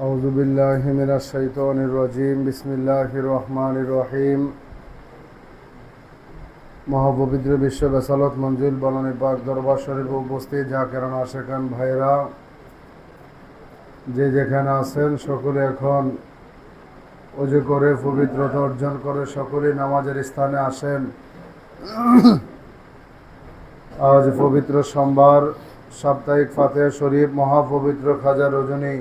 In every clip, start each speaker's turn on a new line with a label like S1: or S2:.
S1: আউযু বিল্লাহি মিনাশ শাইতানির রাজিম। বিসমিল্লাহির রহমানির রহিম। মহাপবিত্র বিশ্ব বেসালত মঞ্জিল বনানী পাক দরবার শরীফ উপস্থিত জাকেরান আশেকান ভাইরা, যে যেখানে আছেন সকলে এখন ওযু করে পবিত্রতা অর্জন করে সকলে নামাজের স্থানে আসেন। আজ পবিত্র সোমবার, সাপ্তাহিক ফাতিহা শরীফ, মহাপবিত্র খাজা রজনী,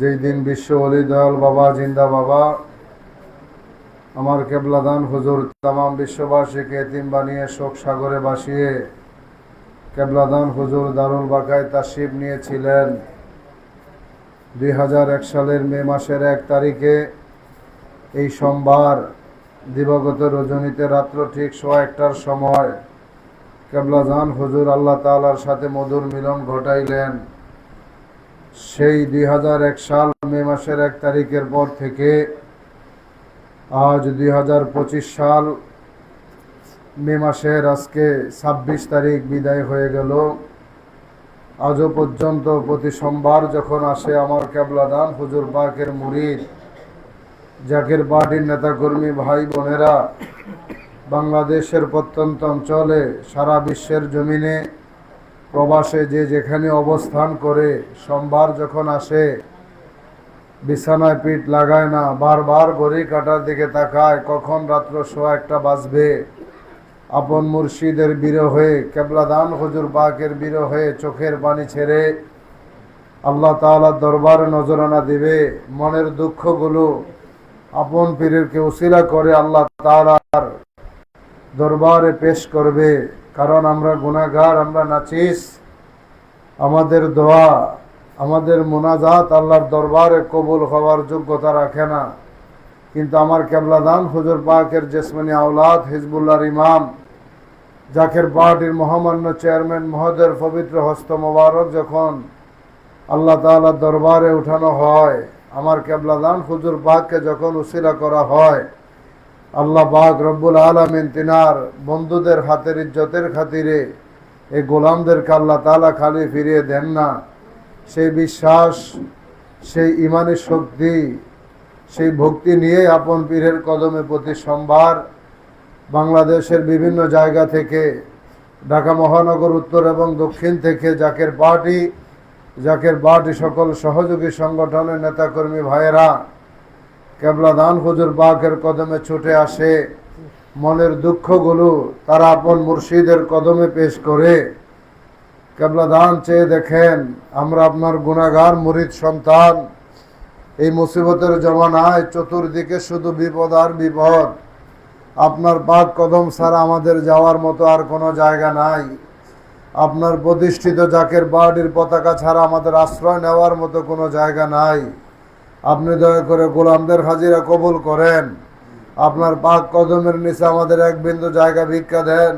S1: যেই দিন বিশ্ব ওলি দয়াল বাবা জিন্দা বাবা আমার কেবলাদান হুজুর তামাম বিশ্ববাসীকে এতিম বানিয়ে শোক সাগরে ভাসিয়ে কেবলাদান হুজুর দারুল বাকায় তাশরিফ নিয়েছিলেন। 2001 সালের মে মাসের 1 তারিখে এই সোমবার দিবাগত রজনীতে রাত্র ঠিক 1:15টার সময় কেবলাদান হুজুর আল্লাহ তাআলার সাথে মধুর মিলন ঘটাইলেন। সেই 2001 সাল মে মাসের 1 তারিখের পর থেকে আজ 2025 সাল মে মাসের আজকে 26 তারিখ বিদায় হয়ে গেল। আজও পর্যন্ত প্রতি সোমবার যখন আসে আমার কেবলাদান হুজুর পাকের মুরিদ জাকের পার্টির নেতাকর্মী ভাই বোনেরা, বাংলাদেশের প্রত্যন্ত অঞ্চলে, সারা বিশ্বের জমিনে, প্রবাসে যে যেখানে অবস্থান করে সোমবার যখন আসে বিছানায় পিঠ লাগায় না, বারবার ঘড়ি কাটার দিকে তাকায় কখন রাত্র 1:15 বাজবে। আপন মুর্শিদের বিরহে, কেবলাদান হুজুর পাকের বিরহে চোখের পানি ছেড়ে আল্লাহ তাআলার দরবারে নজরানা দিবে। মনের দুঃখগুলো আপন পীরেরকে উসিলা করে আল্লাহ তাআলার দরবারে পেশ করবে। কারণ আমরা গুনাহগার, আমরা নাচিস। আমাদের দোয়া, আমাদের মোনাজাত আল্লাহর দরবারে কবুল হওয়ার যোগ্যতা রাখে না। কিন্তু আমার কেবলাদান হুজুর পাকের জেসমানি আওলাদ হিজবুল্লাহর ইমাম জাকের পার্টির মহামান্য চেয়ারম্যান মহোদয়ের পবিত্র হস্ত মোবারক যখন আল্লাহ তাআলার দরবারে উঠানো হয়, আমার কেবলাদান হুজুর পাককে যখন উসিলা করা হয়, আল্লাহ পাক রব্বুল আলামিন তিনার বন্ধুদের হাতের ইজ্জতের খাতিরে এই গোলামদেরকে আল্লাহ তাআলা খালি ফিরিয়ে দেন না। সেই বিশ্বাস, সেই ইমানি শক্তি, সেই ভক্তি নিয়ে আপন পীরের কদমে প্রতি সোমবার বাংলাদেশের বিভিন্ন জায়গা থেকে, ঢাকা মহানগর উত্তর এবং দক্ষিণ থেকে জাকের পার্টি সকল সহযোগী সংগঠনের নেতাকর্মী ভাইয়েরা কেবলাদান হুজুর পাকের কদমে ছুটে আসে। মনের দুঃখগুলো তারা আপন মুর্শিদের কদমে পেশ করে। কেবলাদান চেয়ে দেখেন, আমরা আপনার গুনাহগার মুরিদ সন্তান। এই মুসিবতের জমানায় চতুর্দিকে শুধু বিপদ আর বিপদ। আপনার পাক কদম ছাড়া আমাদের যাওয়ার মতো আর কোনো জায়গা নাই। আপনার প্রতিষ্ঠিত জাকের পার্টির পতাকা ছাড়া আমাদের আশ্রয় নেওয়ার মতো কোনো জায়গা নাই। আপনি দয়া করে গোলামদের হাজিরা কবুল করেন। আপনার পাক কদমের নিচে আমাদের এক বিন্দু জায়গা ভিক্ষা দেন।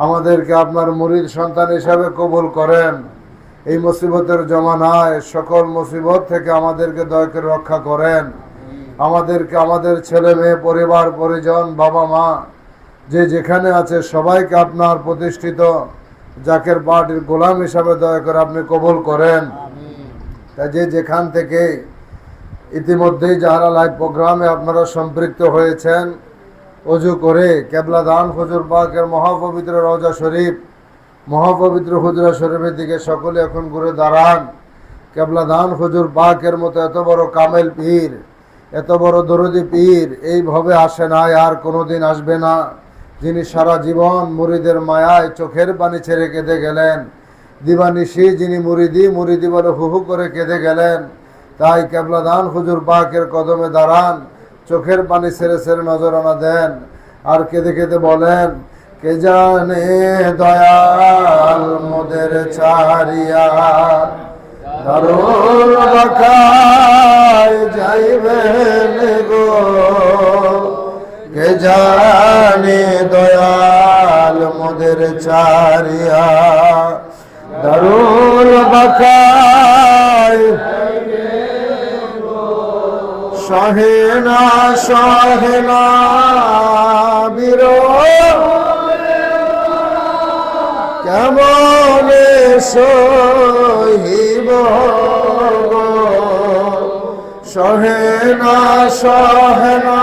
S1: আমাদেরকে আপনার মুরিদ সন্তান হিসাবে কবুল করেন। এই মুসিবতের জমানায় সকল মুসিবত থেকে আমাদেরকে দয়া করে রক্ষা করেন। আমাদেরকে, আমাদের ছেলে মেয়ে, পরিবার পরিজন, বাবা মা যে যেখানে আছে সবাইকে আপনার প্রতিষ্ঠিত জাকের পার্টির গোলাম হিসাবে দয়া করে আপনি কবুল করেন। তাই যে যেখান থেকে ইতিমধ্যেই যারা লাইভ প্রোগ্রামে আপনারা সম্পৃক্ত হয়েছেন, ওযু করে কেবলাদান হুজুর পাকের মহাপবিত্র রওজা শরীফ, মহাপবিত্র হুজরা শরীফের দিকে সকলে এখন ঘুরে দাঁড়ান। কেবলাদান হুজুর পাকের মতো এত বড় কামেল পীর, এত বড় দরদি পীর এইভাবে আসে নাই, আর কোনোদিন আসবে না। যিনি সারা জীবন মুরিদের মায়ায় চোখের পানি ছেড়ে কেঁদে গেলেন, দিবানিশি যিনি মুরিদি বলে হুহু করে কেঁদে গেলেন। তাই কেবলাদান হুজুর পাকের কদমে দাঁড়ান, চোখের পানি ছেড়ে ছেড়ে নজরানা দেন, আর কেঁদে কেঁদে বলেন, কে জানে দয়াল মোদের ছাড়িয়া দারুল বাকায় যাইবেন গো। কে জানে দয়াল মোদের ছাড়িয়া দারুল বাকায় সহেনা বিরহ কেমন সহিব সহেনা সহেনা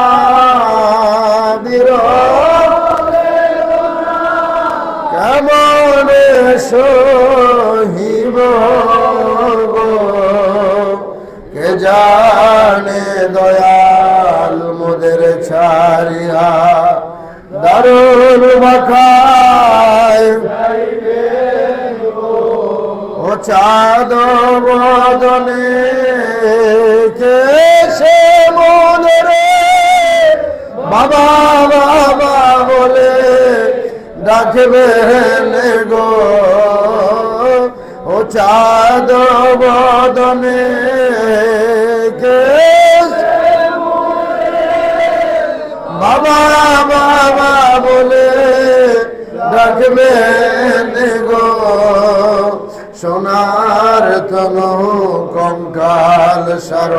S1: কেমন সহিব গো, কে জানে দয়াল মোদের ছাড়িয়া দারুল বাখায় ও চাঁদ বদনে কে সে মোদের বাবা বাবা বলে ডাকবেন গো, ও চাঁদ বদনে কে বাবা বাবা বলে ডাকবেন গো, সোনার তনু কঙ্কাল সার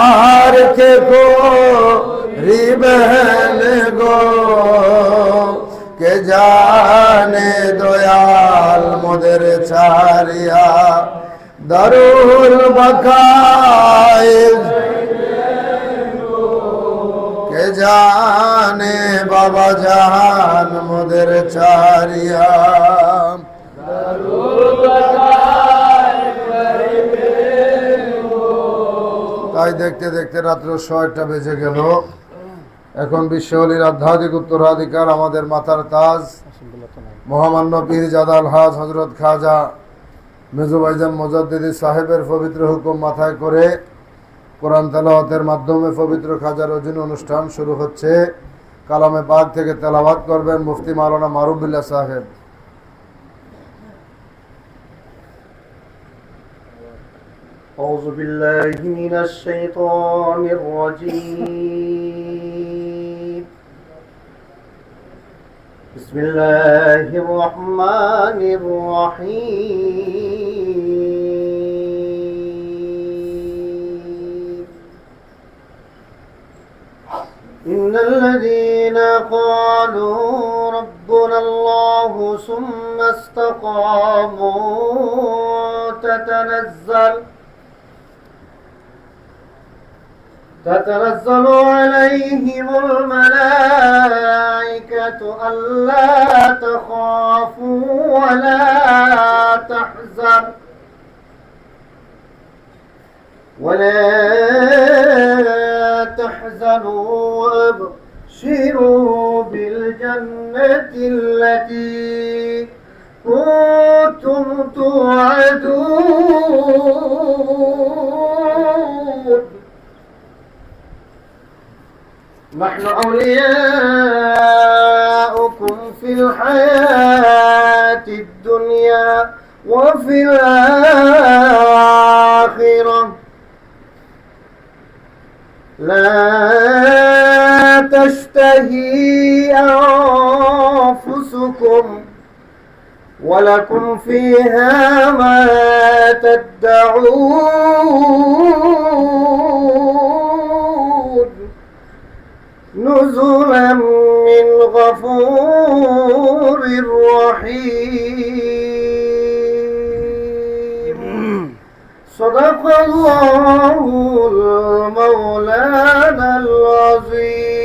S1: আর কে করিবেন গো, কে জানে দয়াল মোদের ছাড়িয়া দারুল বাখায়, কে জানে বাবা জাহান মোদের ছাড়িয়া তাই দেখতে দেখতে রাত্র ৬টা বেজে গেল। এখন বিশ্বলির আধ্যাত্মিক উত্তরাধিকার আমাদের মাথার তাজ মহামান্য পীরজাদা আলহাজ হযরত খাজা মেজো ভাইজান মুজাদ্দিদি সাহেবের পবিত্র হুকুম মাথায় করে কোরআন তেলাওয়াতের মাধ্যমে পবিত্র খাজা রজনী অনুষ্ঠান শুরু হচ্ছে। কালামে পাক থেকে তেলাওয়াত করবেন মুফতি মাওলানা মারুফ বিল্লাহ সাহেব।
S2: أعوذ بالله من الشيطان الرجيم. بسم الله الرحمن الرحيم. إن الذين قالوا ربنا الله ثم استقاموا تتنزل عليهم الملائكة ألا تخافوا ولا تحزنوا وابشروا بالجنة التي كنتم توعدون. نحن أولياؤكم في الحياة الدنيا وفي الآخرة لا تشتهي أنفسكم ولكم فيها ما تدعون نزلا من غفور رحيم. صدق الله المولانا العظيم.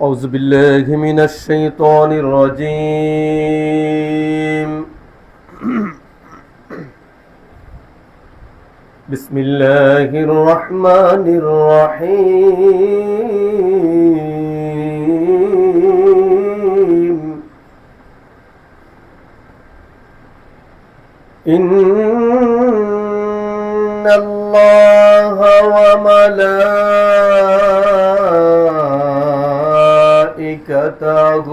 S2: أعوذ بالله من الشيطان الرجيم. بسم الله الرحمن الرحيم. إن الله وملائكته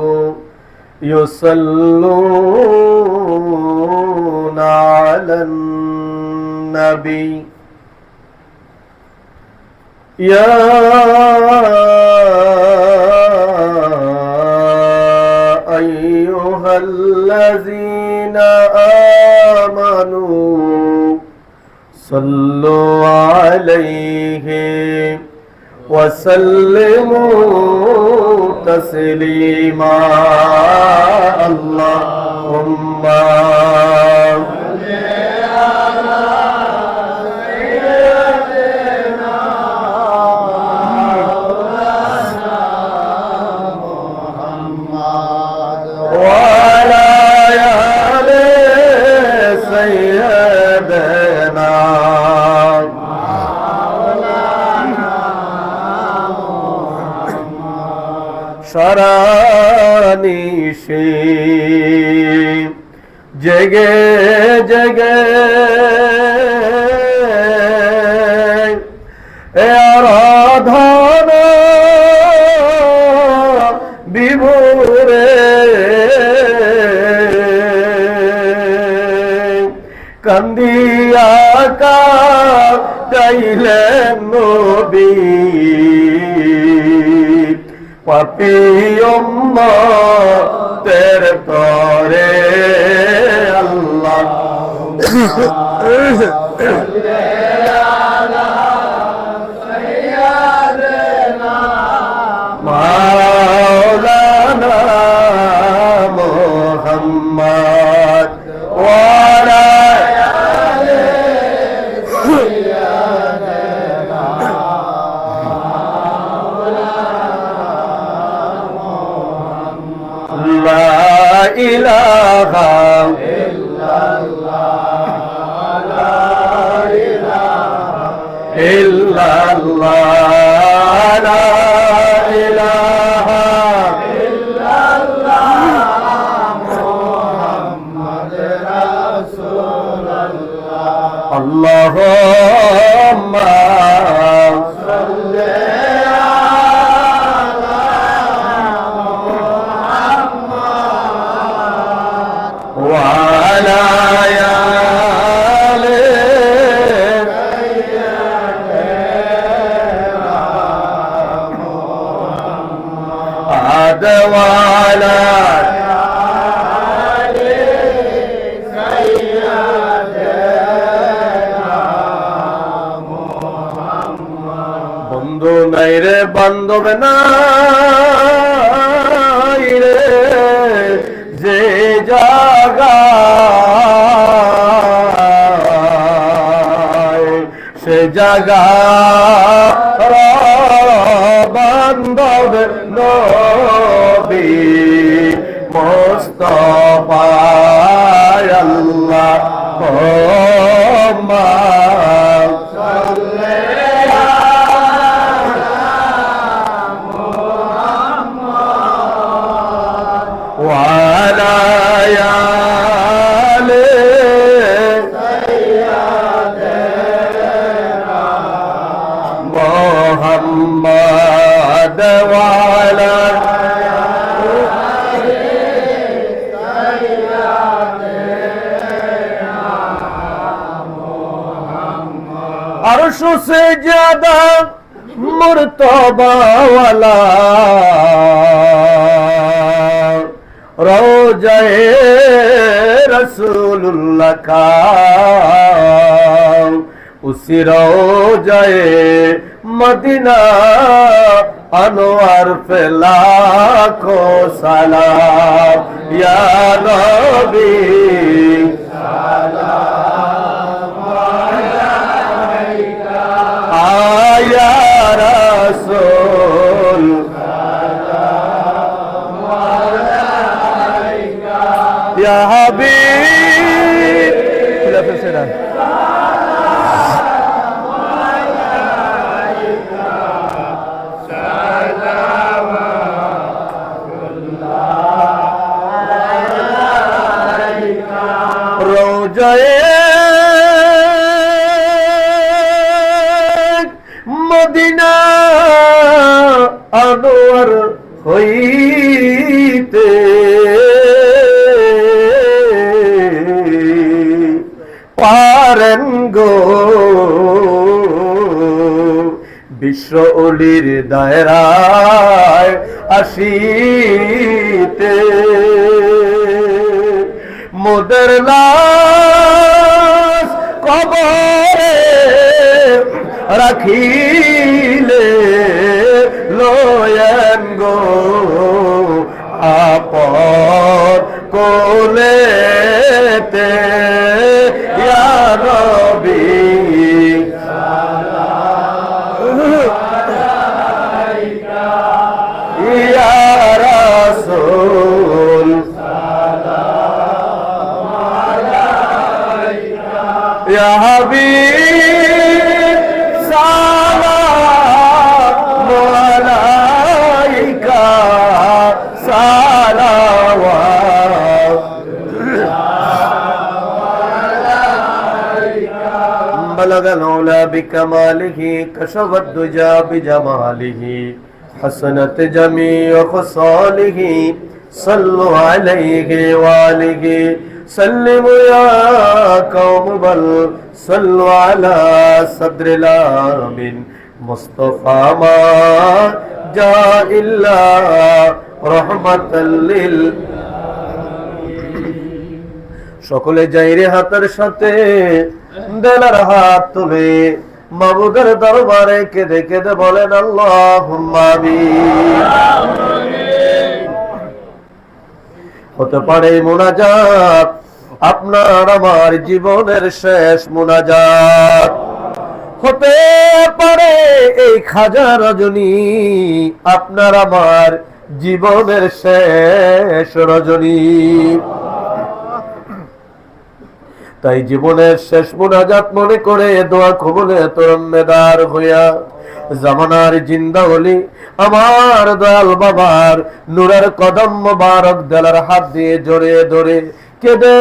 S2: يصلون على النبي يا أيها الذين آمنوا صلوا عليه وسلموا تسليما اللهم وعلى آل سيدنا সারানিশি জেগে জেগে এ আরাধনা বিভোরে কান্দিয়া কাইলেন নবী পাপী উম্মতের তরে আল্লাহ মাওলানা মুহাম্মদ ওয়া লা ইলাহা ইল্লাল্লাহ লা ইলাহা ইল্লাল্লাহ লা ইলাহা ইল্লাল্লাহ মুহাম্মাদুর রাসূলুল্লাহ আল্লাহুম্মা সাল্লি وعلى آل محمد وعلى آل سيدنا محمد বন্ধু নাই রে বান্ধব নাই রে যে জাগায় সে জাগা বান্ধব নবী মুস্তাফা আল্লাহ وعلى آل سيدنا محمد وعلى آل سيدنا محمد عرش سے زیادہ مرتبہ والا रोज़े रसूलुल्लाह का उसी रोज़े मदीना अनवर पे लाखों सलाम या नबी सलाम अलैका या रसूल يا حبيب لا فسنا মদিনা আনোয়ার হইতে পারেন গো বিশ্ব অলির দায়রায় আসিতে মোদের লাশ কবরে রাখিলে লয়েন গো আপন কোলেতে ইয়া নবী ইয়া রাসূল ইয়া হাবিব সালাম আলাইকা সালাওয়াত بلغ العلا بكماله كشف الدجى بجماله حسنت جميع خصاله صلوا عليه وآله سلموا يا قوم بل صلوا على صدر الآمن مصطفى ما جاء إلا رحمة لل সকলে যাইরে হাতের সাথে দেলার হাত তুলে মাবুদের দরবারে কেঁদে কেঁদে বলেন আল্লাহুম্মা আমিন। হতে পারে মুনাজাত আপনার আমার জীবনের শেষ মুনাজাত, হতে পারে এই খাজা রজনী আপনার আমার জীবনের শেষ রজনী। তাই জীবনের শেষ মুনাজাত মনে করে দোয়া কবুলে তরন্নেদার হইয়া জামানার জিন্দা হলি আমার দয়াল বাবার নূরের কদম মোবারক দেলার হাত দিয়ে জড়ে ধরে কেঁদে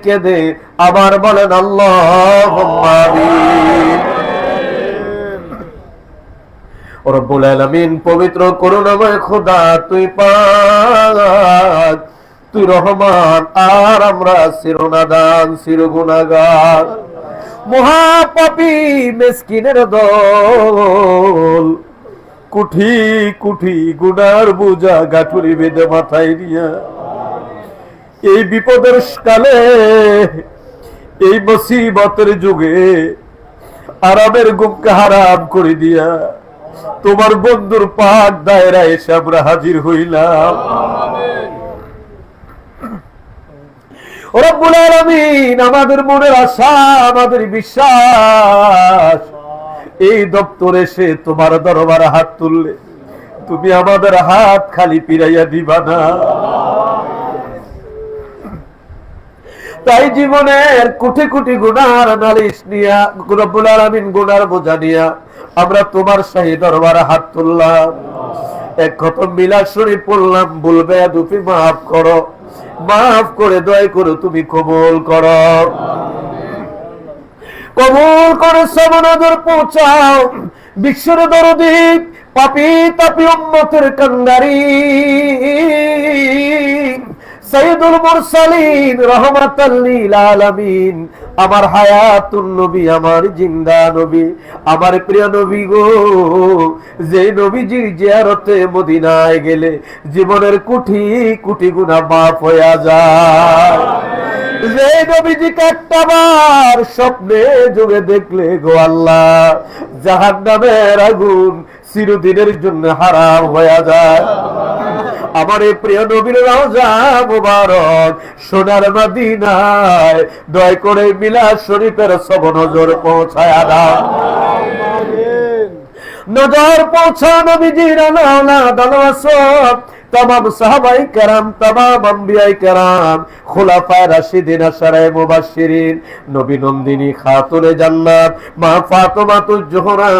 S2: কেঁদে আবার বলেন আল্লাহুম্মা আমিন। রব্বুল আলামিন পবিত্র করুণাময় খোদা তুই পাক, তুই রহমান আর আমরা চিরনাদান চিরগুনাহগার মহাপাপী মিসকিনের দল, কুঠি কুঠি গুনার বোঝা গাঠুরি বেঁধে মাথায় নিয়া এই বিপদের কালে এই মুসিবতের যুগে আরামের ঘুমকে হারাম করে দিয়া তোমার বন্ধুর পাক দায়রায় এসে আমরা হাজির হইলাম। রব্বুল আলামিন আমাদের মনের আশা আমাদের বিশ্বাস এই দপ্তরে এসে তোমার দরবারে হাত তুললে তুমি আমাদের হাত খালি ফিরাইয়া দিবা না। তাই জীবনের কোটি কোটি গুনার নালিশ নিয়া রব্বুল আলামিন গুনার বোঝা নিয়া আমরা তোমার শাহী দরবারে হাত তুললাম, এক খতম মিলাদ শরীফ পড়লাম, বলবে দুপি মাফ করো, মাফ করে দয়া করে তুমি কবুল করো, কবুল করে সব নজর পৌঁছাও। বিশ্বর দরদি পাপী তাপী উম্মতের কান্ডারি সাইয়্যিদুল মুরসালিন রাহমাতাল লিল আলামিন আমার হায়াতুন নবী আমার জিন্দা নবী আমার প্রিয় নবী গো, যে নবীজির জিয়ারতে মদিনায় গেলে জীবনের কোটি কোটি গুনাহ মাফ হয়ে যায়, যে নবীজিকে একটাবার স্বপ্নে যোগে দেখলে গো আল্লাহ জাহান্নামের আগুন চিরদিনের জন্য হারাম হয়ে যায়। আমার এই প্রিয় নবীর রওজা মুবারক সোনার মদিনায় দয়া করে মিলাদ শরীফের সব নজর পৌঁছায়া দাও, নজর পৌঁছা নবীজির আওলাদ আল-ওয়াসত तमाम साहबाई कराम तमाम अंबियाई कराम खुलाफाए राशिदीन आशराए मुबाश्शिरीन नबी नंदिनी खातुने जन्नत मा फातिमातुज ज़ोहरा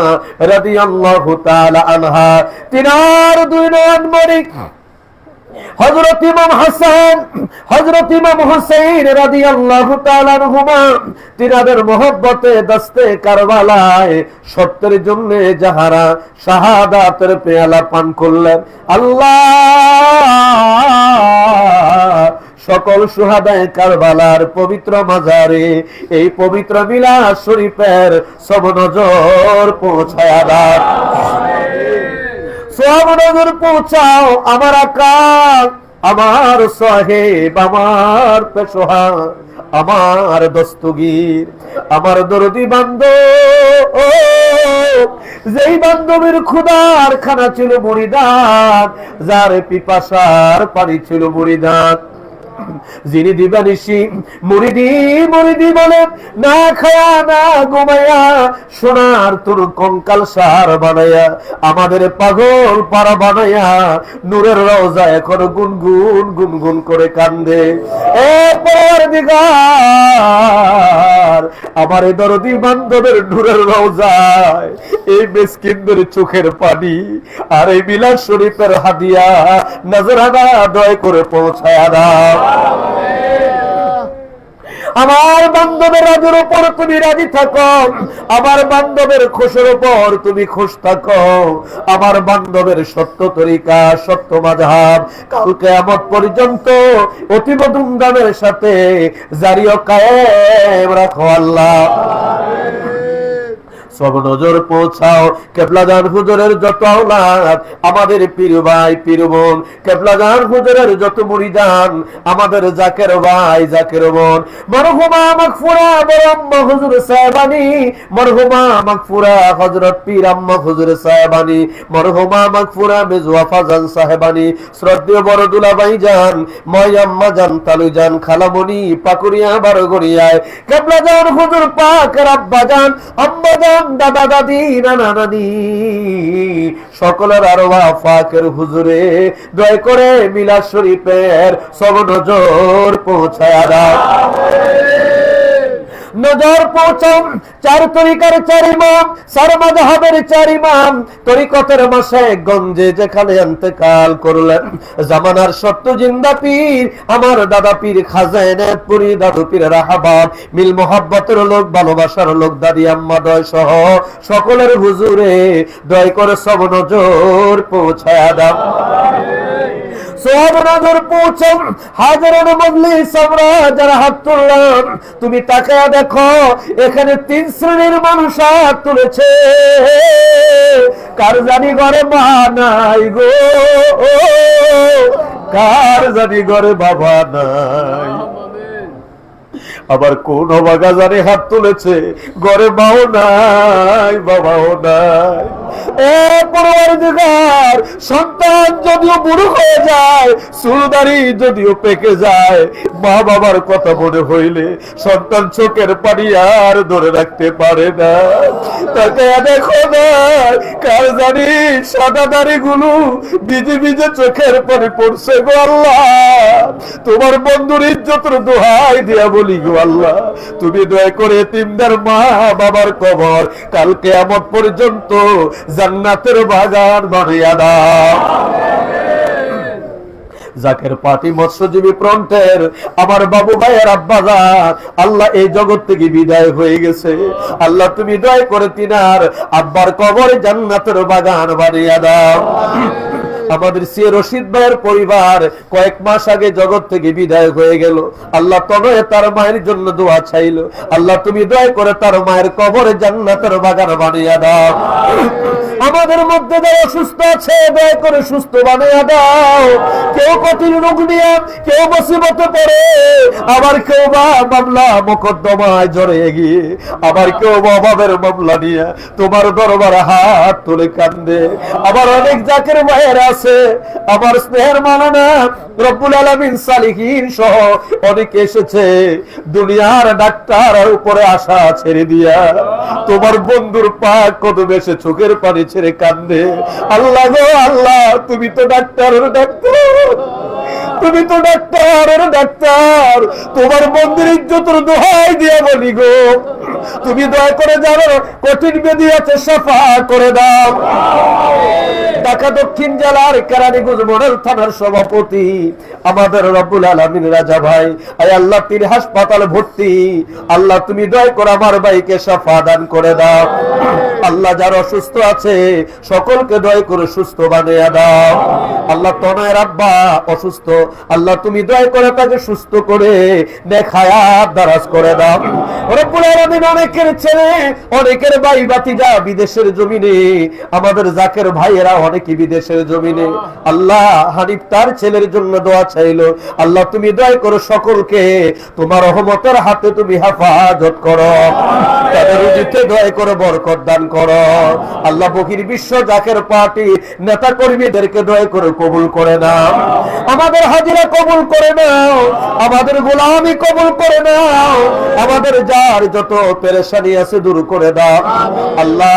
S2: रादियाल्लाहु ताआला आनहा तिनार दुई नयन मणि हजरत इमाम हसन हजरत इमाम हुसैन রাদিয়াল্লাহু তাআলা আনহুমা তিনাদের মোহব্বতে দস্তে কারবালায় সত্যের জন্য যাহারা শাহাদাতের পেয়ালা পান করলেন, আল্লাহ সকল সুহাদায়ে কারবালার পবিত্র মাজারে এই পবিত্র মিলাদ শরীফের সব নজর পৌঁছায়া দাও, সব নজর পৌঁছাও। আমার আকা আমার সাহেব, আমার পেশোহা, আমার দস্তগীর, আমার দরদি বান্ধব, যেই বান্ধবের ক্ষুধার খানা ছিল মুড়িদান, যার পিপাসার পানি ছিল মুড়িদান, যিনি দিবানিশি মুরিদি মুরিদি বলে না খায়া না ঘুমায়া সোনার তোর কঙ্কাল সার বানায়া আমাদের পাগল পাড়া বানায়া নূরের রওজা এখন গুনগুন গুনগুন করে কান্দে। এ পরদিগার, আমার এই দরদি বান্ধবের নূরের রওজায় এই মিসকিনদের চোখের পানি আর এই মিলাদ শরীফের হাদিয়া নজরানা দয়া করে পৌঁছায়া দাও। আমার বান্ধবের রাজের উপর তুমি রাজি থাকো, আমার বান্ধবের খুশের উপর তুমি খুশ থাকো, আমার বান্ধবের সত্য তরিকা সত্য মাযহাব কাল কিয়ামত পর্যন্ত অতীব ধুমধামের সাথে জারি ও কায়েম রাখো আল্লাহ। সব নজর পৌঁছাও কেবলাদান হুজুরের যত আওলাদ, আমাদের পীর ভাই পীর বোন, কেবলাদান হুজুরের যত মুরিদান, আমাদের জাকের ভাই জাকের বোন, মরহুমা মাগফুরা বড় আম্মা হুজুর সাহেবানী, মরহুমা মাগফুরা হযরত পীর আম্মা হুজুর সাহেবানী, মরহুমা মাগফুরা মেজওয়া ফাজান সাহেবানী, শ্রদ্ধেয় বড় দুলাভাই জান, ময় আম্মা জান, তালু জান, খালামণি পাকুরিয়া বারগড়িয়ায়, কেবলাদান হুজুর পাকের আব্বা জান, আম্মা জান, দাদা দাদি, নানা নানি, সকলের আরওয়াহ পাকের হুজুরে দয়া করে মিলাদ শরীফের সব নজর পৌঁছায়া দাও। নজর পৌঁছাও চার তরিকার চার ইমাম, চার মাযহাবের চার ইমাম, তরিকতের মাসে গঞ্জে যেখানে ইন্তেকাল করলেন জামানার সত্য জিন্দা পীর আমার দাদা পীর খাজা এনায়েতপুরী, দাদু পীর রাহাবাব, মিল মোহাব্বতের লোক, ভালোবাসার লোক, দাদি আম্মা দয় সহ সকলের হুজুরে দয়া করে সব নজর পৌঁছায়া দাও। সব নজর পৌঁছাও হাজারের মজলিস আমরা যারা হাত তুললাম, তুমি তাকায়া দেখো এখানে তিন শ্রেণীর মানুষ হাত তুলেছে। কার জানি ঘরে মা নাই গো, কার জানি ঘরে বাবা নাই, আবার কোন অবাগা জানি হাত তুলেছে ঘরে মাও নাই বাবাও নাই। এ পরওয়ারদিগার, সন্তান যদিও বুড়ো হয়ে যায়, চুলদাড়ি যদিও পেকে যায়, মা বাবার কথা মনে হইলে সন্তান চোখের পানি আর ধরে রাখতে পারে না। তাকে দেখো না কার জানি সাদা দাড়ি গুলো ভিজে ভিজে চোখের পানি পড়ছে গো আল্লাহ, তোমার বন্ধুর ইজ্জতের দোহাই দিয়া বলি গো আল্লাহ, তুমি দয়া করে এতিমদের মা বাবার কবর কাল কিয়ামত পর্যন্ত জান্নাতের বাগান বানিয়ে দাও। জাকের পার্টি মৎস্যজীবী ফ্রন্টের আমার বাবু ভাইয়ের আব্বাজান আল্লাহ এই জগৎ থেকে বিদায় হয়ে গেছে, আল্লাহ তুমি দয়া করে তিনার আব্বার কবরে জান্নাতের বাগান বানিয়ে দাও। আমাদের সি রশিদ ভাইয়ের পরিবার কয়েক মাস আগে জগৎ থেকে বিদায় হয়ে গেল, আল্লাহ তনয়ে তার মায়ের জন্য দোয়া চাইলো, আল্লাহ তুমি দয়া করে তার মায়ের কবরে জান্নাতের বাগান বানিয়ে দাও। আমাদের মধ্যে যারা অসুস্থ আছে দয়া করে সুস্থ বানিয়ে দাও। কেউ কঠিন রোগ নিয়ে, কেউ মুসিবতে পড়ে, আবার কেউ বা মামলা মোকদ্দমায় জড়িয়ে গিয়ে, আবার কেউ বা অভাবের মামলা নিয়ে তোমার দরবারে হাত তুলে কান্দে। আবার অনেক জাকের ভাইয়েরা আছে, আমার স্নেহের মাওলানা রব্বুল আলামিন সালিহিন সহ অনেকে এসেছে দুনিয়ার ডাক্তার উপরে আশা ছেড়ে দিয়া তোমার বন্ধুর পাক কদমে এসে চোখের পানি ছেড়ে কান্দে। আল্লাহ গো আল্লাহ, তুমি তো ডাক্তারের ডাক্তার, তুমি তো ডাক্তারের ডাক্তার, তোমার বন্ধুর ইজ্জতের দোহাই দিয়ে বলি গো, তুমি দয়া করে জানো কঠিন ব্যাধি আছে সাফা করে দাও। ঢাকা দক্ষিণ জেলার কেরানীগঞ্জ মডেল থানার সভাপতি আমাদের রব্বুল আলামিন রাজা ভাই, আয় আল্লাহ তিনি হাসপাতালে ভর্তি, আল্লাহ তুমি দয়া করে আমার ভাইকে সাফা দান করে দাও। আল্লাহ যারা অসুস্থ আছে সকলকে দয়া করে সুস্থ বানিয়ে দাও। আল্লাহ তনয়ের আব্বা অসুস্থ, আল্লাহ তুমি দয়া করে তাকে সুস্থ করে নেক হায়াত দারাজ করে দাও। রব্বুল আলামিন অনেকের ছেলে অনেকের ভাই ভাতিজা বিদেশের জমিনে, আমাদের জাকের ভাইয়েরা অনেকে বিদেশের জমিনে। আল্লাহ হানিফ তার ছেলের জন্য দোয়া চাইলো, আল্লাহ তুমি দয়া করো সকলকে তোমার রহমতের হাতে তুমি হেফাজত করো, তাদের রুজিতে দয়া করে বরকত দান করো। আল্লাহ বকির বিশ্ব জাকের পার্টি নেতা কর্মীদেরকে দয়া করে কবুল করে নাও, আমাদের হাজিরা কবুল করে নাও, আমাদের গোলামি কবুল করে নাও, আমাদের যার যত পেরেশানি আছে দূর করে দাও। আল্লাহ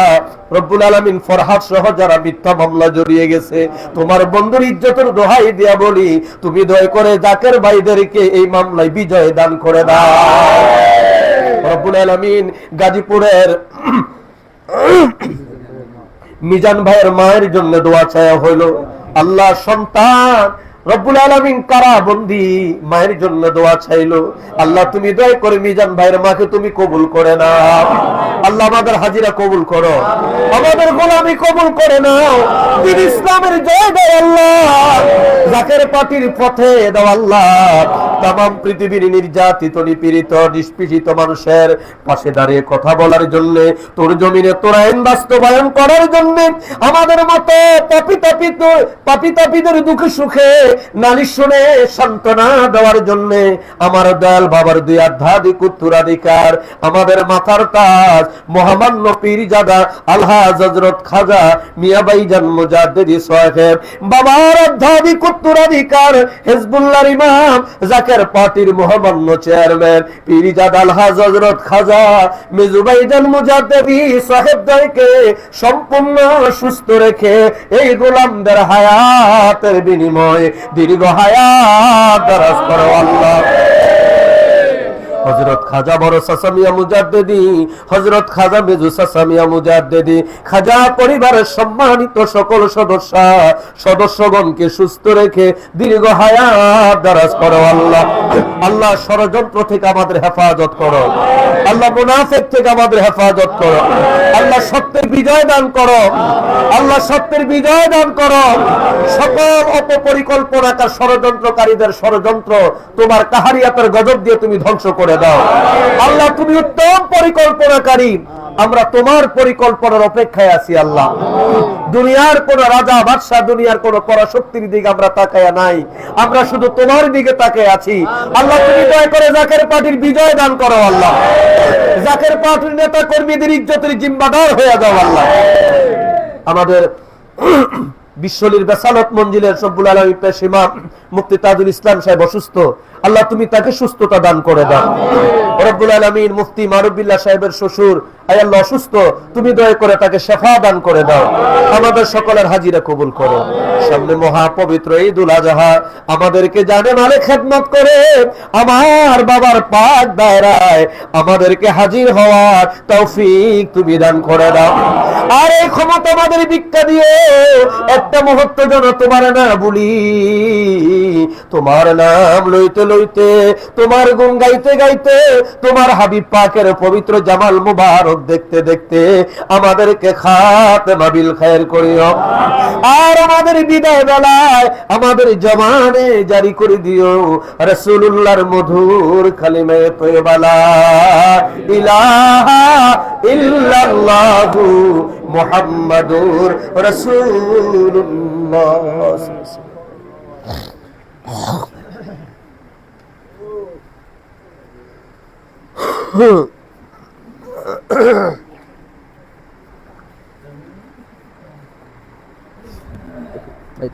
S2: রব্বুল আলামিন ফরহাদ সহ যারা মিথ্যা মামলা জড়িয়ে গেছে তোমার বন্ধুর ইজ্জতের দোহাই দিয়া বলি তুমি দয়া করে জাকের ভাইদেরকে এই মামলায় বিজয় দান করে দাও। রব্বুল আলামিন গাজীপুরের মিজান ভাইয়ের মায়ের জন্য দোয়া চাওয়া হইল, আল্লাহ সন্তান রব্বুল আলামিন কারাবন্দি মায়ের জন্য দোয়া চাইলো, আল্লাহ তুমি দয়া করে মিজান ভাইয়ের মাকে তুমি কবুল করে নাও। আল্লাহ আমাদের হাজিরা কবুল করো, আমাদের গোলামি কবুল করে নাও, দিন ইসলামের জয় দাও আল্লাহ, জাকের পার্টির পথে দাও আল্লাহ। তামাম পৃথিবীর নির্যাতিত নিপীড়িত নিষ্পেষিত মানুষের পাশে দাঁড়িয়ে কথা বলার জন্য, তোর জমিনে তোর আইন বাস্তবায়ন করার জন্য, আমাদের মতো পাপী তাপীদের দুঃখে সুখে নালিশ শুনে সান্ত্বনা দেওয়ার জন্য আমার দয়াল বাবার দুই আধ্যাত্মিক উত্তরাধিকার আমাদের মাথার তাজ মহামান্য পীরজাদা আলহাজ হযরত খাজা মিয়া ভাইজান মুজাদ্দিদি সাহেব বাবার আধ্যাত্মিক উত্তরাধিকার হিজবুল্লাহর ইমাম জাকের পার্টির মহামান্য চেয়ারম্যান পীরজাদা আলহাজ হযরত খাজা মিজু ভাইজান মুজাদ্দিদি সাহেব দয়কে সম্পূর্ণ সুস্থ রেখে এই গোলামদের হায়াতের বিনিময়ে দীর্ঘ হায়াত দারাজ করো আল্লাহ। হযরত খাজা বড় সাসামিয়া মুজাদ্দিদি, হযরত খাজা মেজু সাসামিয়া মুজাদ্দিদি, খাজা পরিবারের সম্মানিত সকল সদস্যগণকে সুস্থ রেখে দীর্ঘ হায়াত দারাজ করো আল্লাহ। আল্লাহ ষড়যন্ত্র থেকে আমাদের হেফাজত করো, আল্লাহ মুনাফিক থেকে আমাদের হেফাজত করো, আল্লাহ সত্যের বিজয় দান করো, আল্লাহ সত্যের বিজয় দান করো। সকল অপপরিকল্পনাকার ষড়যন্ত্রকারীদের ষড়যন্ত্র তোমার কাহারিয়াতের গজব দিয়ে তুমি ধ্বংস করে দাও আল্লাহ। তুমি উত্তম পরিকল্পনাকারী, আমরা তোমার পরিকল্পনার অপেক্ষায় আছি আল্লাহ। দুনিয়ার কোন রাজা বাদশাহ, দুনিয়ার কোন পরাশক্তির দিকে আমরা তাকায়া নাই, আমরা শুধু তোমার দিকে তাকায় আছি আল্লাহ। তুমি দয়া করে জাকের পার্টির বিজয় দান করো আল্লাহ, জাকের পার্টির নেতা কর্মীদের ইজ্জতের জিম্মাদার হয়ে দাও আল্লাহ। আমাদের বিশ্বলীর বেসালত মঞ্জিলের রব্বুল আলামিন পেশ ইমাম মুফতি তাজুল ইসলাম সাহেব অসুস্থ, আল্লাহ তুমি তাকে সুস্থতা দান করে দাও। রব্বুল আলামিন মুফতি মারুফ-বিল্লাহ সাহেবের শ্বশুর আয় আল্লাহ অসুস্থ, তুমি দয়া করে তাকে শিফা দান করে দাও। আমাদের সকলের হাজিরা কবুল করো। সামনে মহা পবিত্র ঈদুল আযহা, আমাদেরকে জানে মালে খেদমত করে আমার বাবার পাক দায়রায় আমাদেরকে হাজির হওয়ার তৌফিক তুমি দান করে দাও। আর এই ক্ষমতা আমাদের ভিক্ষা দিয়ে একটা মুহূর্ত যেন তোমার না বলি, তোমার নাম লইতে লইতে, তোমার গুণ গাইতে গাইতে, তোমার হাবিব পাকের পবিত্র জামাল মুবারক দেখতে দেখতে আমাদেরকে খাতেমা বিল খায়ের করিও। আর আমাদের বিদায় বেলায় আমাদের জবানে জারি করে দিও রাসূলুল্লাহর মধুর কালিমা তয়্যিবা লা ইলাহা ইল্লাল্লাহু মুহাম্মাদুর রাসূলুল্লাহ।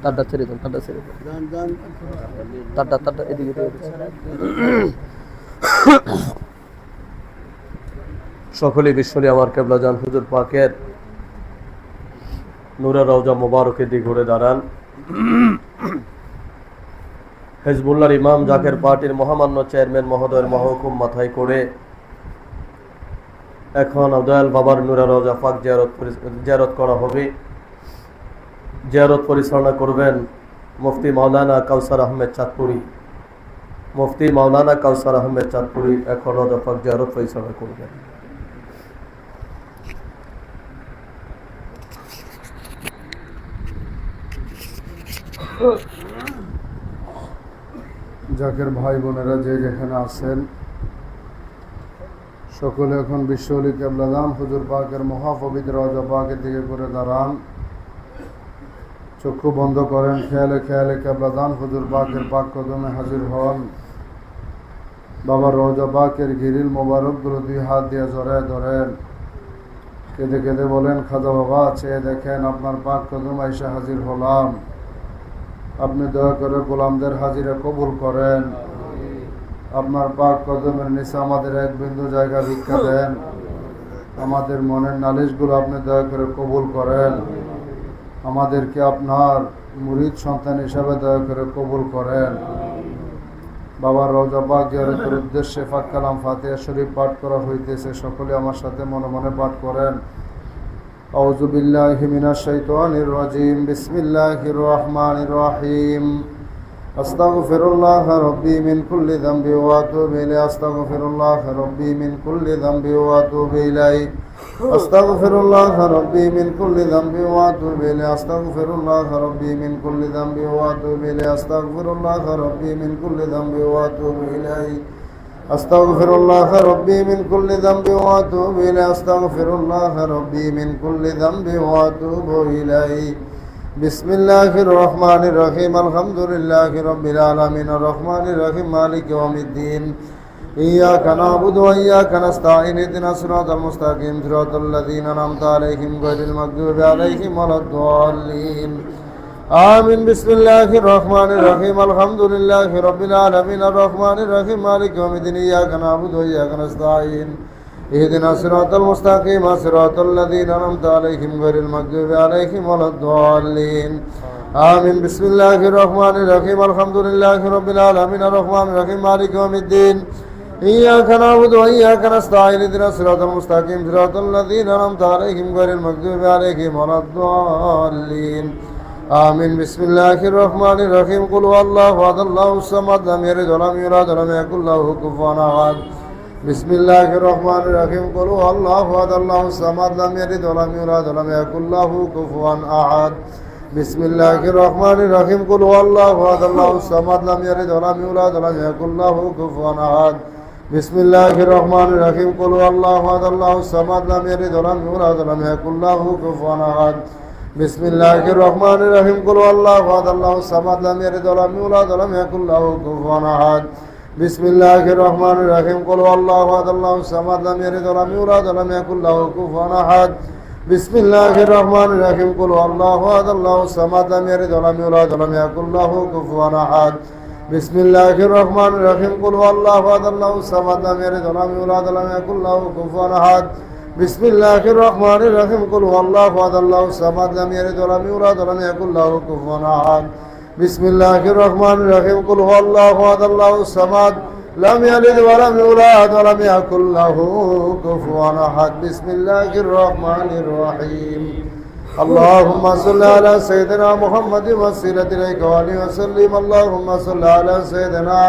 S2: তারটা ছেড়ে দেন, তারটা ছেড়ে দেন, তারটা এদিকে। সকলে বিশ্বলী আমার কেবলা জান হুজুর পাকের নূরে রওজা মোবারকের দিকে ঘুরে দাঁড়ান। হিজবুল্লাহর ইমাম জাকের পার্টির মহামান্য চেয়ারম্যান মহোদয়ের মহকুম মাথায় করে এখন দয়াল বাবার নূরে রওজা পাক জিয়ারত করা হবে। জিয়ারত পরিচালনা করবেন মুফতি মাওলানা কাউসার আহমেদ চাঁদপুরি। মুফতি মাওলানা কাউসার আহমেদ চাঁদপুরি এখন রওজা পাক জিয়ারত পরিচালনা করবেন।
S1: জাকের ভাই বোনেরা যে যেখানে আছেন সকলে এখন বিশ্বলি কেবলাদান হুজুর পাকের মহাপবিত্র রওজা পাকের দিকে করে দাঁড়ান, চক্ষু বন্ধ করেন, খেয়ালে খেয়ালে কেবলাদান হুজুর পাকের পাক কদমে হাজির হন। বাবার রওজা পাকের গিরিল মোবারকগুলো দুই হাত দিয়ে জড়ায় ধরেন, কেঁদে কেঁদে বলেন, খাজা বাবা চেয়ে দেখেন আপনার পাক কদম আইসা হাজির হলাম, আপনি দয়া করে গোলামদের হাজিরা কবুল করেন। আপনার পাক কদমের নিচে আমাদের এক বিন্দু জায়গা ভিক্ষা দেন, আমাদের মনের নালিশগুলো আপনি দয়া করে কবুল করেন। আমাদেরকে আপনার মুরিদ সন্তান হিসাবে দয়া করে কবুল করেন। বাবার রওজা পাক জিয়ারতের উদ্দেশ্যে পাক কালাম ফাতিহা শরীফ পাঠ করা হইতেছে, সকলে আমার সাথে মনে মনে পাঠ করেন। আউযু বিল্লাহি মিনাশ শাইতানির রাজিম, বিসমিল্লাহির রহমানির রহিম। আস্তাগফিরুল্লাহ রাব্বি মিন কুল্লি যামবি ওয়া আতুবু ইলাইহি, আস্তাগফিরুল্লাহ রাব্বি মিন কুল্লি যামবি ওয়া আতুবু ইলাইহি, আস্তাগফিরুল্লাহ রাব্বি মিন কুল্লি যামবি ওয়া আতুবু ইলাইহি, আস্তাগফিরুল্লাহ রাব্বি মিন কুল্লি যামবি ওয়া আতুবু ইলাইহি, আস্তাগফিরুল্লাহ রাব্বি মিন কুল্লি যামবি ওয়া আতুবু ইলাইহি, আস্তাগফিরুল্লাহ রাব্বি মিন কুল্লি যামবি ওয়া আতুবু ইলাইহি, আস্তাগফিরুল্লাহ রাব্বি মিন কুল্লি যামবি ওয়া আতুবু ইলাইহি। বিসমিল্লাহির রহমানির রহিম, আলহামদুলিল্লাহি রাব্বিল আলামিন, আর রহমানির রহিম, মালিকি ইয়াউমিদ্দিন। ইয়াকা না'বুদু ওয়া ইয়াকা নাস্তাঈন, ইহদিনাস সিরাতাল মুস্তাকিম, সিরাতাল লাযীনা আন'আমতা আলাইহিম গায়রিল মাগদুবি আলাইহিম ওয়ালাদ-দাল্লিন। আমিন। বিসমিল্লাহির রহমানির রহিম, আলহামদুলিল্লাহি রাব্বিল আলামিন, আর রহমানির রহিম, মালিকি ইয়াউমিদ্দিন। ইয়াকা না'বুদু ওয়া ইয়াকা নাস্তাঈন, ইহদিনাস সিরাতাল মুস্তাকিম, সিরাতাল লাযীনা আন'আমতা আলাইহিম গায়রিল মাগদুবি আলাইহিম ওয়ালাদ-দাল্লিন। আমিন। বিসমিল্লাহির রহমানির রহিম, আলহামদুলিল্লাহি রাব্বিল আলামিন, আর রহমানির রহিম, মালিকি ইয়াউমিদ্দিন। ইয়াকা না'বুদু ওয়া ইয়াকা নাস্তাঈন, ইহদিনাস সিরাতাল মুস্তাকিম, সিরাতাল লাযীনা আন'আমতা আলাইহিম গায়রিল মাগদুবি আলাইহিম ওয়ালাদ-দাল্লিন। আমিন। বিসমিল্লাহির রহমানির রহিম, কুল হুয়াল্লাহু আহাদ, আল্লাহুস সামাদ, লাম ইয়ালিদ ওয়া লাম ইউলাদ ওয়া লাম ইয়াকুল লাহু কুফুয়ান আহাদ। বিসমিল্লাহির রহমানির রহিম, কুল হুয়াল্লাহু আহাদ, আল্লাহুস সামাদ, লাম ইয়ালিদ ওয়া লাম ইউলাদ ওয়া লাম ইয়াকুল লাহু কুফুয়ান আহাদ। বিসমিল্লাহির রহমানির রহিম, কুল হুয়াল্লাহু আহাদ, আল্লাহুস সামাদ, লাম ইয়ালিদ ওয়া লাম ইউলাদ ওয়া লাম ইয়াকুল লাহু কুফুয়ান আহাদ। বিসমিল্লাহির রহমানির রহিম, কুল হুয়াল্লাহু আহাদ, আল্লাহুস সামাদ, লাম ইয়ালিদ ওয়া লাম ইউলাদ ওয়া লাম ইয়াকুল লাহু কুফুয়ান আহাদ। বিসমিল্লাহির রহমানির রহিম, কুল হুয়াল্লাহু আহাদ, আল্লাহুস সামাদ, লাম ইয়ালিদ ওয়া লাম ইউলাদ ওয়া লাম ইয়াকুল লাহু কুফুয়ান আহাদ। বিসমিল্লাহির রহমানির রহিম, কুল হুয়াল্লাহু আহাদ, আল্লাহুস সামাদ, লাম ইয়ালিদ ওয়া লাম ইউলাদ ওয়া লাম ইয়াকুল লাহু কুফুয়ান আহাদ। বিসমিল্লাহির রহমানির রহিম, কুল হুয়াল্লাহু আহাদ, আল্লাহুস সামাদ, লাম ইয়ালিদ ওয়া লাম ইউলাদ ওয়া লাম ইয়াকুল লাহু কুফুয়ান আহাদ। বিসমিল্লাহির রহমানির রহিম, কুল হুয়াল্লাহু আহাদ, আল্লাহুস সামাদ, লাম ইয়ালিদ ওয়া লাম ইউলাদ ওয়া লাম ইয়াকুল লাহু কুফুয়ান আহাদ। বিসমিল্লাহির রহমানির রহিম, কুল হুয়াল্লাহু আহাদ, আল্লাহুস সামাদ, লাম ইয়ালিদ ওয়া লাম ইউলাদ ওয়া লাম ইয়াকুল লাহু কুফুয়ান আহাদ। বিসমিল্লাহির রহমানির রহিম, কুল হুয়াল্লাহু আহাদ, আল্লাহুস সামাদ, লাম ইয়ালিদ ওয়া লাম ইউলাদ ওয়া লাম ইয়াকুল লাহু কুফুয়ান আহাদ। বিসমিল্লাহির রহমানির রহিম। আল্লাহুম্মা সাল্লি আলা সাইয়্যিদিনা মুহাম্মাদিন ওয়াসিলাতিল ইলাইহি ওয়া আলিহি ওয়া সাল্লিম। আল্লাহুম্মা সাল্লি আলা সাইয়্যিদিনা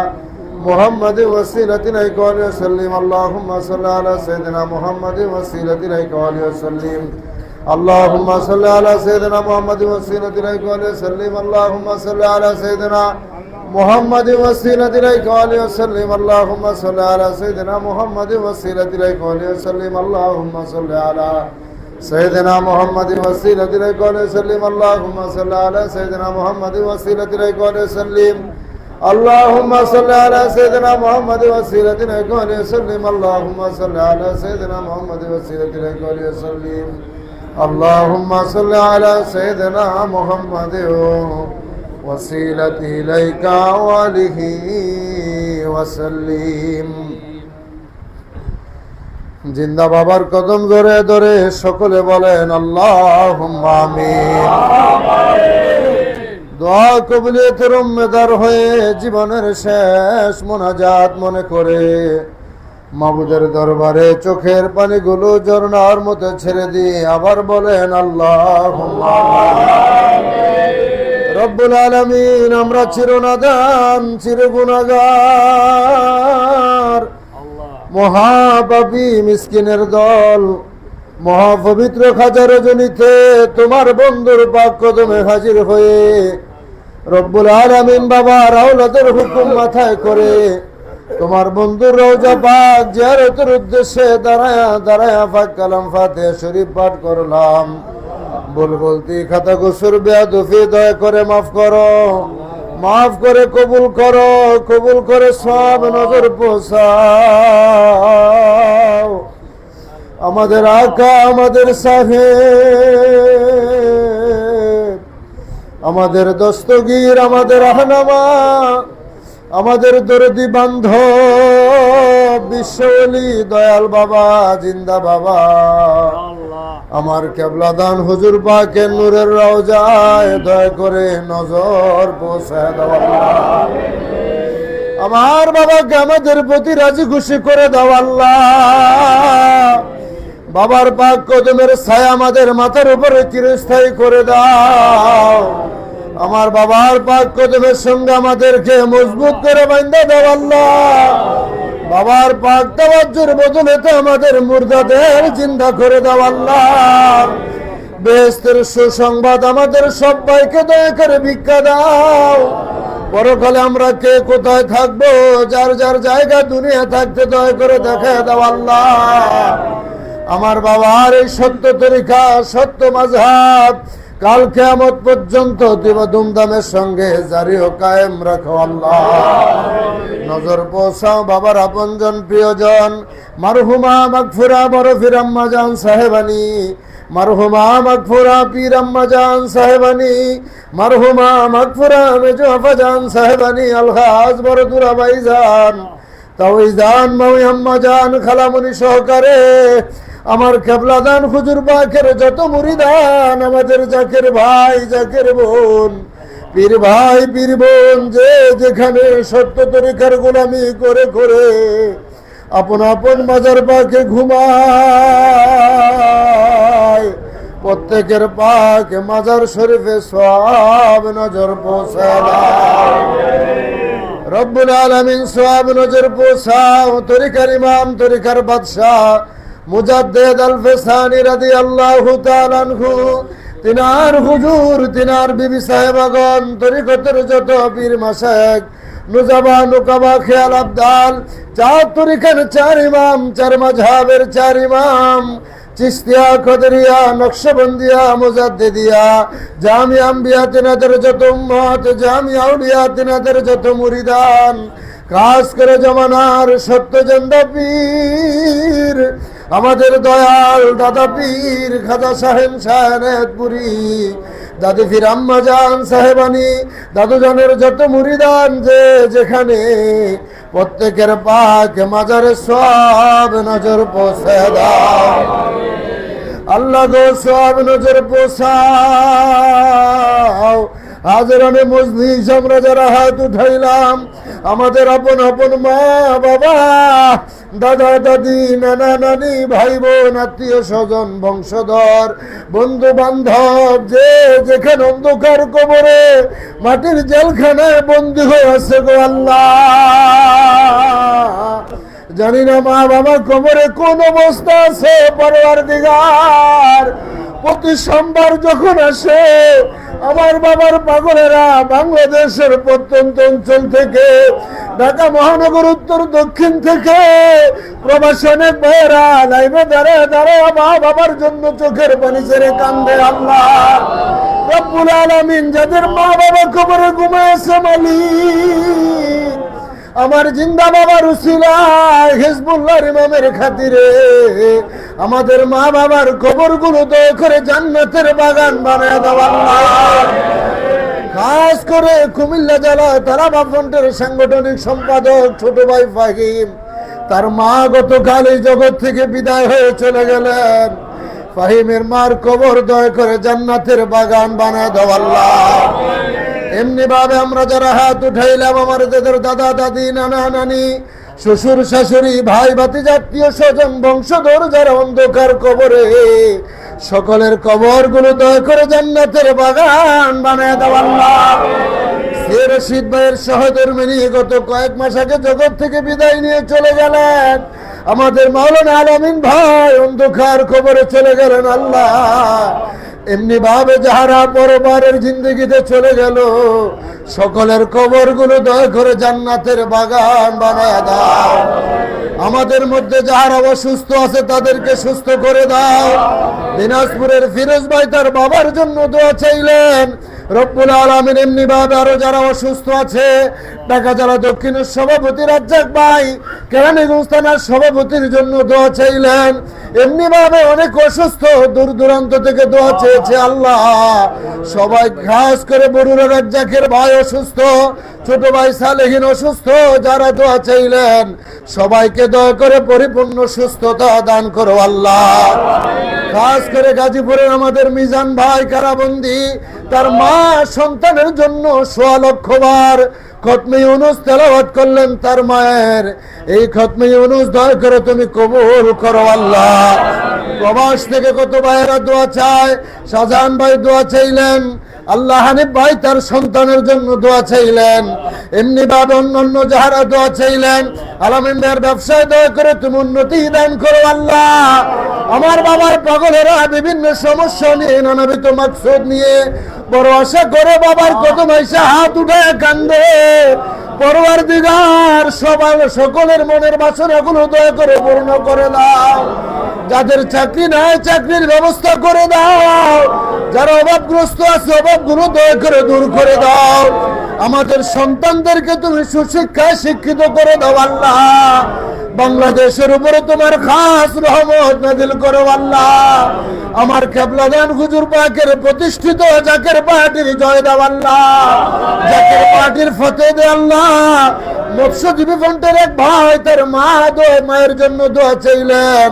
S1: মুহাম্মাদিন ওয়াসিলাতিল ইলাইহি ওয়া আলিহি ওয়া সাল্লিম। আল্লাহুম্মা সাল্লি আলা সাইয়্যিদিনা মুহাম্মাদিন ওয়াসিলাতিল ইলাইহি ওয়া আলিহি ওয়া সাল্লিম। আল্লাহুম্মা সাল্লি আলা সাইয়্যিদিনা মুহাম্মাদিন ওয়াসিলাতিল ইলাইহি ওয়া আলিহি ওয়া সাল্লিম। আল্লাহুম্মা সাল্লি আলা সাইয়্যিদিনা মুহাম্মাদিন ওয়াসিলাতিল ইলাইহি ওয়া আলিহি ওয়া সাল্লিম। আল্লাহুম্মা সাল্লি আলা সাইয়্যিদিনা মুহাম্মাদিন ওয়াসিলাতিল ইলাইহি ওয়া আলিহি ওয়া সাল্লিম। আল্লাহুম্মা সাল্লি আলা সাইয়্যিদিনা মুহাম্মাদিন ওয়াসিলাতিল ইলাইহি ওয়া আলিহি ওয়া সাল্লিম। আল্লাহুম্মা সাল্লি আলা সাইয়্যিদিনা মুহাম্মাদিন ওয়াসিলাতিল ইলাইহি ওয়া আলিহি ওয়া সাল্লিম। আল্লাহুম্মা সাল্লি আলা সাইয়্যিদিনা মুহাম্মাদিন ওয়াসিলাতিল ইলাইহি ওয়া আলিহি ওয়া সাল্লিম। আল্লাহুম্মা সাল্লি আলা সাইয়্যিদিনা মুহাম্মাদিন ওয়াসিলাতিল ইলাইহি ওয়া আলিহি ওয়া সাল্লিম। আল্লাহুম্মা সাল্লি আলা সাইয়্যিদিনা মুহাম্মাদিন ওয়াসিলাতিল ইলাইহি ওয়া আলিহি ওয়া সাল্লিম। জিন্দা বাবার কদম ধরে ধরে সকলে বলেন আল্লাহুম্মা আমিন। দোয়া কবুলিয়তের উম্মেদার হয়ে জীবনের শেষ মোনাজাত মনে করে মাবুদের দরবারে চোখের পানিগুলো ঝরনার মতো ছেড়ে দিয়ে আবার বলেন আল্লাহুম্মা আমিন। রব্বুল আলামিন, আমরা চিরনাদান চিরগুনাহগার মহাপাপী মিসকিনের দল মহাপবিত্র খাজা রজনীতে তোমার বন্ধুর পাক কদমে হাজির হয়ে রব্বুল আলামিন বাবা রাউলাদের হুকুম মাথায় করে তোমার বন্ধুর রওজা পাক জিয়ারতের উদ্দেশ্যে দাঁড়ায়া দাঁড়ায়া পাক কালাম ফাতিহা শরীফ পাঠ করলাম। ভুল বলতি খাতা কুসুর বেয়াদফি দয়া করে মাফ করো, মাফ করে কবুল করো, কবুল করে সব নজর পৌঁছাও। আমাদের আকা, আমাদের সাহেব, আমাদের দস্তগীর, আমাদের আহনামা, আমাদের দরদি বান্ধব বিশ্বলি দয়াল বাবা, জিন্দা বাবা, আমার কেবলাদান হুজুর পাকের নূরের রওজায় দয়া করে নজর পৌঁছায় দাও আল্লাহ। আমার বাবাকে আমাদের প্রতি রাজি খুশি করে দাও আল্লাহ। বাবার পাক কদমের ছায়া আমাদের মাথার উপরে চিরস্থায়ী করে দাও। আমার বাবার পাক কদমের সঙ্গে আমাদেরকে মজবুত করে বাঁধা দাও আল্লাহ। বাবার পাক তাওয়াজ্জুর বদলে তো আমাদের মুর্দাদের জিন্দা করে দাও আল্লাহ। বেহেশতের সুসংবাদ আমাদের সবাইকে দয়া করে ভিক্ষা দাও। পরকালে আমরা কে কোথায় থাকবো, যার যার জায়গা দুনিয়া থাকতে দয়া করে দেখা দাও আল্লাহ। আমার বাবার এই সত্য তরিকা, সত্য মাযহাব কাল কিয়ামত পর্যন্ত ধুমধামের সঙ্গে জারি ও কায়েম রাখো আল্লাহ। নজর পৌঁছাও বাবার আপনজন প্রিয়জন মারহুমা মাগফুরা বরফির আম্মা জান সাহেবানী, মারহুমা মাগফুরা পীর আম্মা জান সাহেবানী, মারহুমা মাগফুরা মেজো আফাজান সাহেবানী, আলহাজ বরদুরা ভাইজান, তাওইজান মাওই আম্মা জান খালামণি সহকারে আমার কেবলাদান হুজুর পাকের যত মুরিদান, আমাদের জাকের ভাই জাকের বোন, পীর ভাই পীর বোন, যে যেখানে সত্য তরিকার গোলামি করে করে আপন আপন মাজার পাকে ঘুমায়, প্রত্যেকের পাকে মাজার শরীফে সওয়াব নজর পৌঁছায় দাও। রব্বুল আলামিন সওয়াব নজর পৌঁছাও। তরিকার ইমাম, তরিকার বাদশাহ মুজাদ্দিদ আল ফেসানি রাদিয়াল্লাহু তাআলা আনহু, তিনার হুজুর, তিনার বিবি সাহেবাগণ, তরিকতের যত পীর মাশায়েখ, নুজাবা নুকাবা খেয়াল আবদাল, চার তরিকার চার ইমাম, চার মাযহাবের চার ইমাম, চিশতিয়া, কদরিয়া, নকশবন্দিয়া, মুজাদ্দিদিয়া, জামিয়া আম্বিয়া তিনাদের যত উম্মত, জামিয়া আউলিয়া তিনাদের যত মুরিদান, খাস করে জমানার সত্য জন্দা পীর আমাদের দয়াল দাদা পীর খাজা শাহেন শাহনেতপুরি, দাদি ফির আম্মা জান সাহেবানী, দাদু জানের যত মুরিদান যে যেখানে, প্রত্যেকের পাক মাজারে সওয়াব নজর পৌঁছায় দাও আল্লাহ গো, সওয়াব নজর পৌঁছাও। হাজরানে মজলিস আমরা যারা হাত উঠাইলাম, আমাদের আপন আপন মা বাবা, দাদা দাদি, নানা নানি, ভাই বোন, আত্মীয় স্বজন, বংশধর, বন্ধু বান্ধব, যে যেখানে অন্ধকার কবরে মাটির জেলখানায় বন্দী হয়ে আছে গো আল্লাহ, জানি না মা বাবা কবরে কোন অবস্থা আছে। পরওয়ারদিগার প্রতি সোমবার যখন আসে আমার বাবার পাগলেরা বাংলাদেশের প্রত্যন্ত অঞ্চল থেকে, ঢাকা মহানগর, উত্তর দক্ষিণ থেকে প্রবাসী অনেক ভাইয়েরা লাইনে দাঁড়ায় দাঁড়ায় মা বাবার জন্য চোখের পানি ছেড়ে কান্দে আল্লাহ। রব্বুল আলামিন যাদের মা বাবা কবরে ঘুমায়েছে মালিক, আমার জিন্দা বাবার উসিলায় হিজবুল্লাহর ইমামের খাতিরে আমাদের মা বাবার কবরগুলো দয়া করে জান্নাতের বাগান বানায় দাও আল্লাহ। খাস করে কুমিল্লা জেলা তারাবা ফ্রন্টের সাংগঠনিক সম্পাদক ছোট ভাই ফাহিম, তার মা গতকাল এই জগৎ থেকে বিদায় হয়ে চলে গেলেন। ফাহিমের মার কবর দয়া করে জান্নাতের বাগান বানায় দাও আল্লাহ। এমনি ভাবে আমরা যারা হাত উঠাইলাম, আমার দাদা দাদি, নানা নানি, শ্বশুর শাশুড়ি, ভাই ভাতি, আত্মীয় স্বজন, বংশধর যারা অন্ধকার কবরে, সকলের কবর গুলো দয়া করে জান্নাতের বাগান বানায় দাও আল্লাহ। রশিদ ভাইয়ের সহধর্মিনী গত কয়েক মাস আগে জগৎ থেকে বিদায় নিয়ে চলে গেলেন। আমাদের মাওলানা আলামিন ভাই অন্ধকার কবরে চলে গেলেন আল্লাহ। এমনি ভাবে যাহারা পরবারের জিন্দগিতে চলে গেল, সকলের কবরগুলো দয়া করে জান্নাতের বাগান বানায় দাও। আমাদের মধ্যে যাহারা অসুস্থ আছে তাদেরকে সুস্থ করে দাও। দিনাজপুরের ফিরোজ ভাই তার বাবার জন্য দোয়া চাইলেন, রব্বুল আলামিন এমনি ভাবে আরো যারা অসুস্থ আছে, ঢাকা জেলা দক্ষিণের সভাপতি রাজ্জাক ভাই কেরানীগঞ্জ থানার সভাপতির জন্য দোয়া চাইলেন, এমনি ভাবে অনেক অসুস্থ দূর দূরান্ত থেকে দোয়া চেয়েছে। আল্লাহ সবাই খাস করে বরুড়া রাজ্জাকের ভাই অসুস্থ, ছোট ভাই সালেহীন অসুস্থ, যারা দোয়া চাইলেন সবাইকে দয়া করে পরিপূর্ণ সুস্থতা দান করো আল্লাহ। খাস করে গাজীপুরের আমাদের মিজান ভাই কারাবন্দী, তার মা সন্তানের জন্য ১৬ লক্ষ বার খতমে ইউনুস তেলাওয়াত করলেন তার মায়ের, এই খতমে ইউনুস দয়া করে তুমি কবুল করো আল্লাহ। প্রবাস থেকে কত ভাইয়েরা দোয়া চায়, শাহজাহান ভাই দোয়া চাইলেন, আল্লাহ হানিফ ভাই তার সন্তানের জন্য দোয়া চাইলেন, এমনি ভাবে অন্যান্য যাহারা দোয়া চাইলেন, আলামিন ভাইয়ের ব্যবসায় দয়া করে তুমি উন্নতি দান করো আল্লাহ। আমার বাবার পাগলেরা বিভিন্ন সমস্যা নিয়ে নানাবিধ মাকসুদ নিয়ে বড় আশা করে বাবার কত মাইসা হাত উঠে কান্দে, পরওয়ারদিগার সবার সকলের মনের বাসনাগুলো দয়া করে পূর্ণ করে দাও। যাদের চাকরি নাই চাকরির ব্যবস্থা করে দাও, যারা অভাবগ্রস্ত আছে অভাবগুলো দয়া করে দূর করে দাও। আমাদের সন্তানদেরকে তুমি সুশিক্ষায় শিক্ষিত করে দাও আল্লাহ। বাংলাদেশের উপরে তোমার খাস রহমত নাযিল করো আল্লাহ। আমার কেবলাদান হুজুর পাকের প্রতিষ্ঠিত জাকের পার্টির জয় দাও আল্লাহ, জাকের পার্টির ফতেহ দে আল্লাহ। মৎস্যজীবী ফ্রন্টের এক ভাই তার মায়ের জন্য দোয়া চাইলেন,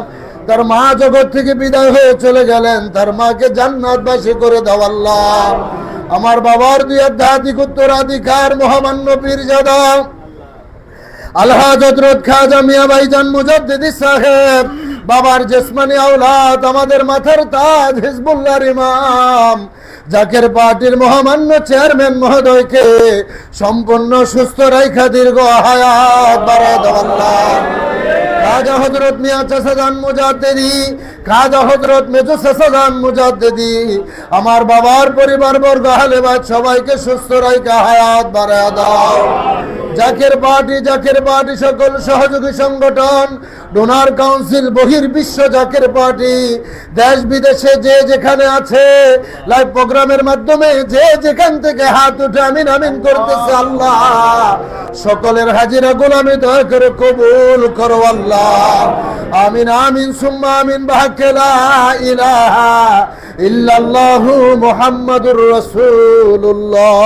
S1: তার মা জগৎ থেকে বিদায় হয়ে চলে গেলেন, তার মাকে জান্নাতবাসী করে দাও আল্লাহ। আমার বাবার দুই আধ্যাত্মিক উত্তরাধিকার মহামান্য পীরজাদা আলহাজ হযরত খাজা মিয়া ভাইজান মুজাদ্দিদি সাহেব, বাবার জিসমানি আওলাদ, আমাদের মাথার তাজ হিজবুল্লাহর ইমাম জাকের পার্টির মহামান্য চেয়ারম্যান মহোদয়কে সম্পূর্ণ সুস্থ রাইখা দীর্ঘ হায়াত বাড়ায় দাও আল্লাহ। খাজা হযরত মিয়া চাচাজান মুজাদ্দিদি, খাজা হযরত মেজো চাচাজান মুজাদ্দিদি, আমার বাবার পরিবার বর্গ আহলে বাইত সবাইকে সুস্থ রাইখা হায়াত বাড়ায় দাও। জাকের পার্টি সকল সহযোগী সংগঠন, ডোনার কাউন্সিল, বহির্বিশ্ব জাকের পার্টি, দেশ বিদেশে যে যেখানে আছে লাইভ প্রোগ্রামের মাধ্যমে যে যেখান থেকে হাত উঠে আমিন আমিন করতেছে আল্লাহ, সকলের হাজিরা গোলামি দয়া করে কবুল করো আল্লাহ। আমিন আমিন সুম্মা আমিন বিহাক্কি লা ইলাহা ইল্লাল্লাহু মুহাম্মাদুর রাসূলুল্লাহ।